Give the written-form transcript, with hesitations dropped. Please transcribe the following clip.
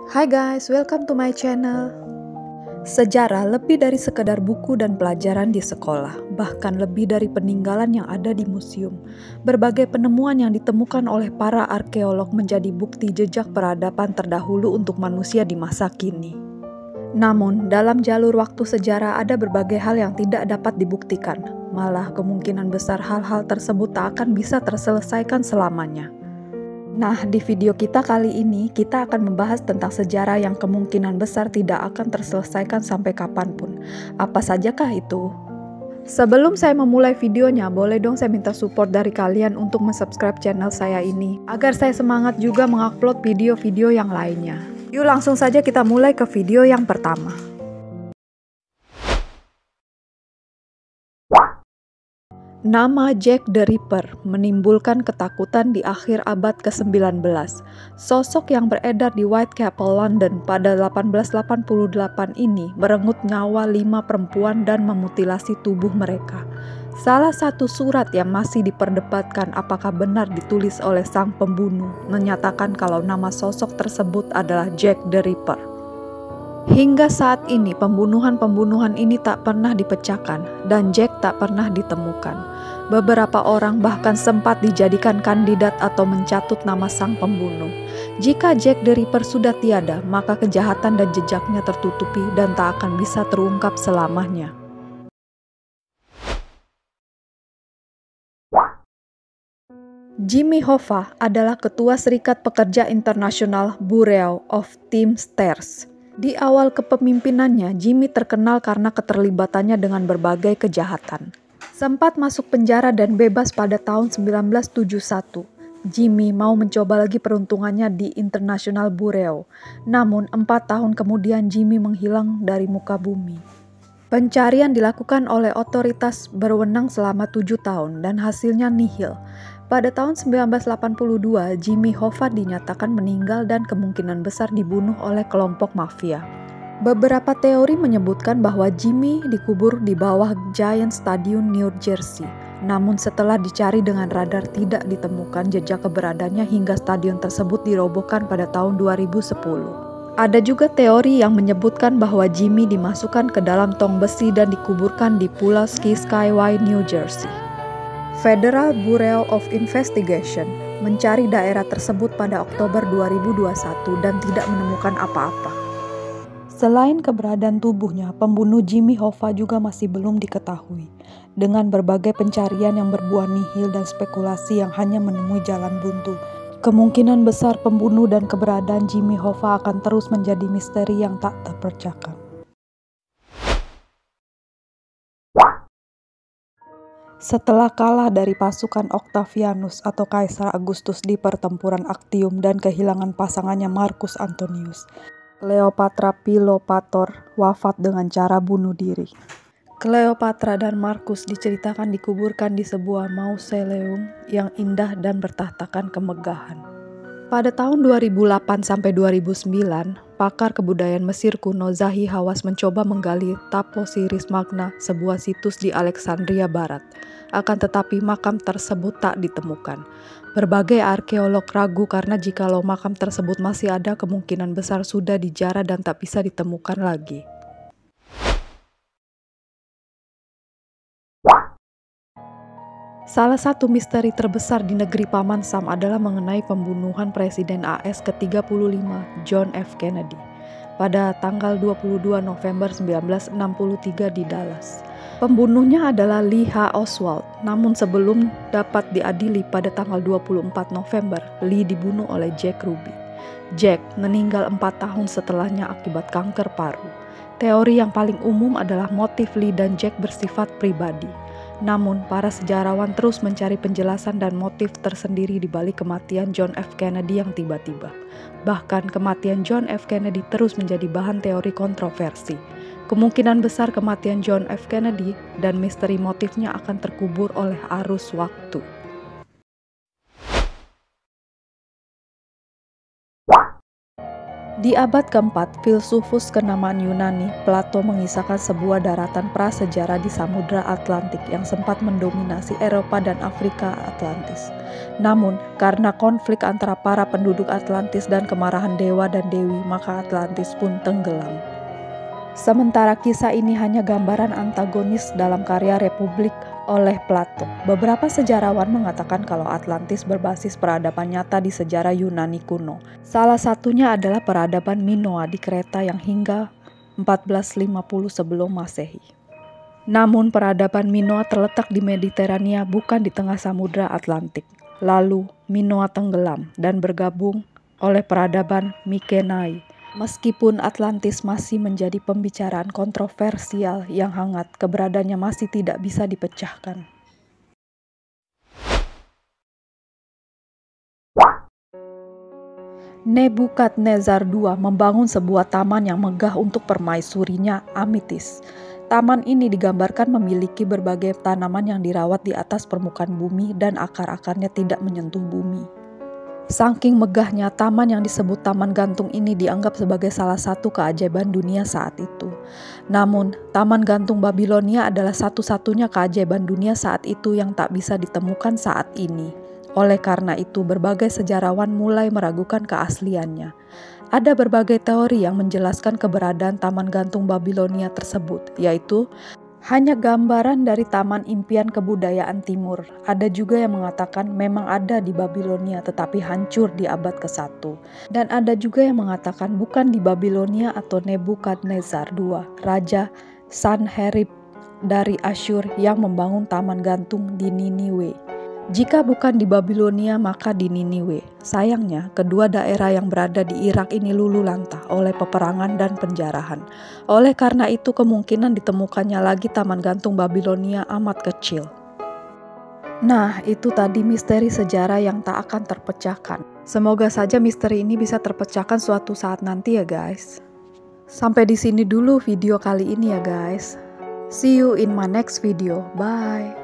Hai guys, welcome to my channel. Sejarah lebih dari sekedar buku dan pelajaran di sekolah, bahkan lebih dari peninggalan yang ada di museum. Berbagai penemuan yang ditemukan oleh para arkeolog menjadi bukti jejak peradaban terdahulu untuk manusia di masa kini. Namun, dalam jalur waktu sejarah ada berbagai hal yang tidak dapat dibuktikan. Malah, kemungkinan besar hal-hal tersebut tak akan bisa terselesaikan selamanya. Nah, di video kita kali ini, kita akan membahas tentang sejarah yang kemungkinan besar tidak akan terselesaikan sampai kapanpun. Apa sajakah itu? Sebelum saya memulai videonya, boleh dong saya minta support dari kalian untuk subscribe channel saya ini, agar saya semangat juga mengupload video-video yang lainnya. Yuk langsung saja kita mulai ke video yang pertama. Nama Jack the Ripper menimbulkan ketakutan di akhir abad ke-19. Sosok yang beredar di Whitechapel, London pada 1888 ini merenggut nyawa 5 perempuan dan memutilasi tubuh mereka. Salah satu surat yang masih diperdebatkan apakah benar ditulis oleh sang pembunuh menyatakan kalau nama sosok tersebut adalah Jack the Ripper. Hingga saat ini pembunuhan-pembunuhan ini tak pernah dipecahkan dan Jack tak pernah ditemukan. Beberapa orang bahkan sempat dijadikan kandidat atau mencatut nama sang pembunuh. Jika Jack the Ripper sudah tiada, maka kejahatan dan jejaknya tertutupi dan tak akan bisa terungkap selamanya. Jimmy Hoffa adalah ketua Serikat Pekerja Internasional Bureau of Teamsters. Di awal kepemimpinannya, Jimmy terkenal karena keterlibatannya dengan berbagai kejahatan. Sempat masuk penjara dan bebas pada tahun 1971. Jimmy mau mencoba lagi peruntungannya di International Bureau. Namun 4 tahun kemudian Jimmy menghilang dari muka bumi. Pencarian dilakukan oleh otoritas berwenang selama 7 tahun dan hasilnya nihil. Pada tahun 1982, Jimmy Hoffa dinyatakan meninggal dan kemungkinan besar dibunuh oleh kelompok mafia. Beberapa teori menyebutkan bahwa Jimmy dikubur di bawah Giant Stadium, New Jersey. Namun setelah dicari dengan radar tidak ditemukan jejak keberadaannya hingga stadion tersebut dirobohkan pada tahun 2010. Ada juga teori yang menyebutkan bahwa Jimmy dimasukkan ke dalam tong besi dan dikuburkan di Pulau Ski Skyway, New Jersey. Federal Bureau of Investigation mencari daerah tersebut pada Oktober 2021 dan tidak menemukan apa-apa. Selain keberadaan tubuhnya, pembunuh Jimmy Hoffa juga masih belum diketahui. Dengan berbagai pencarian yang berbuah nihil dan spekulasi yang hanya menemui jalan buntu, kemungkinan besar pembunuh dan keberadaan Jimmy Hoffa akan terus menjadi misteri yang tak terpecahkan. Setelah kalah dari pasukan Octavianus atau Kaisar Augustus di pertempuran Actium dan kehilangan pasangannya Marcus Antonius, Cleopatra Philopator wafat dengan cara bunuh diri. Cleopatra dan Marcus diceritakan dikuburkan di sebuah mausoleum yang indah dan bertahtakan kemegahan. Pada tahun 2008 sampai 2009, pakar kebudayaan Mesir kuno Zahi Hawass mencoba menggali Taposiris Magna, sebuah situs di Alexandria Barat. Akan tetapi makam tersebut tak ditemukan. Berbagai arkeolog ragu karena jikalau makam tersebut masih ada, kemungkinan besar sudah dijarah dan tak bisa ditemukan lagi. Salah satu misteri terbesar di negeri Paman Sam adalah mengenai pembunuhan Presiden AS ke-35 John F. Kennedy pada tanggal 22 November 1963 di Dallas. Pembunuhnya adalah Lee H. Oswald, namun sebelum dapat diadili pada tanggal 24 November, Lee dibunuh oleh Jack Ruby. Jack meninggal 4 tahun setelahnya akibat kanker paru. Teori yang paling umum adalah motif Lee dan Jack bersifat pribadi. Namun, para sejarawan terus mencari penjelasan dan motif tersendiri di balik kematian John F. Kennedy yang tiba-tiba. Bahkan, kematian John F. Kennedy terus menjadi bahan teori kontroversi. Kemungkinan besar kematian John F. Kennedy dan misteri motifnya akan terkubur oleh arus waktu. Di abad keempat, filsufus kenamaan Yunani, Plato mengisahkan sebuah daratan prasejarah di Samudra Atlantik yang sempat mendominasi Eropa dan Afrika Atlantis. Namun, karena konflik antara para penduduk Atlantis dan kemarahan dewa dan dewi, maka Atlantis pun tenggelam. Sementara kisah ini hanya gambaran antagonis dalam karya Republik oleh Plato. Beberapa sejarawan mengatakan kalau Atlantis berbasis peradaban nyata di sejarah Yunani kuno. Salah satunya adalah peradaban Minoa di Kreta yang hingga 1450 sebelum Masehi. Namun peradaban Minoa terletak di Mediterania, bukan di tengah Samudra Atlantik. Lalu Minoa tenggelam dan bergabung oleh peradaban Mykenae. Meskipun Atlantis masih menjadi pembicaraan kontroversial yang hangat, keberadaannya masih tidak bisa dipecahkan. Nebukadnezar II membangun sebuah taman yang megah untuk permaisurinya Amitis. Taman ini digambarkan memiliki berbagai tanaman yang dirawat di atas permukaan bumi dan akar-akarnya tidak menyentuh bumi. Saking megahnya, taman yang disebut Taman Gantung ini dianggap sebagai salah satu keajaiban dunia saat itu. Namun, Taman Gantung Babilonia adalah satu-satunya keajaiban dunia saat itu yang tak bisa ditemukan saat ini. Oleh karena itu, berbagai sejarawan mulai meragukan keasliannya. Ada berbagai teori yang menjelaskan keberadaan Taman Gantung Babilonia tersebut, yaitu hanya gambaran dari taman impian kebudayaan timur. Ada juga yang mengatakan memang ada di Babilonia tetapi hancur di abad ke-1. Dan ada juga yang mengatakan bukan di Babilonia atau Nebukadnezar II, Raja Sanherib dari Asyur yang membangun taman gantung di Niniwe. Jika bukan di Babilonia maka di Niniwe. Sayangnya, kedua daerah yang berada di Irak ini luluh lantah oleh peperangan dan penjarahan. Oleh karena itu kemungkinan ditemukannya lagi taman gantung Babilonia amat kecil. Nah, itu tadi misteri sejarah yang tak akan terpecahkan. Semoga saja misteri ini bisa terpecahkan suatu saat nanti ya guys. Sampai di sini dulu video kali ini ya guys. See you in my next video. Bye.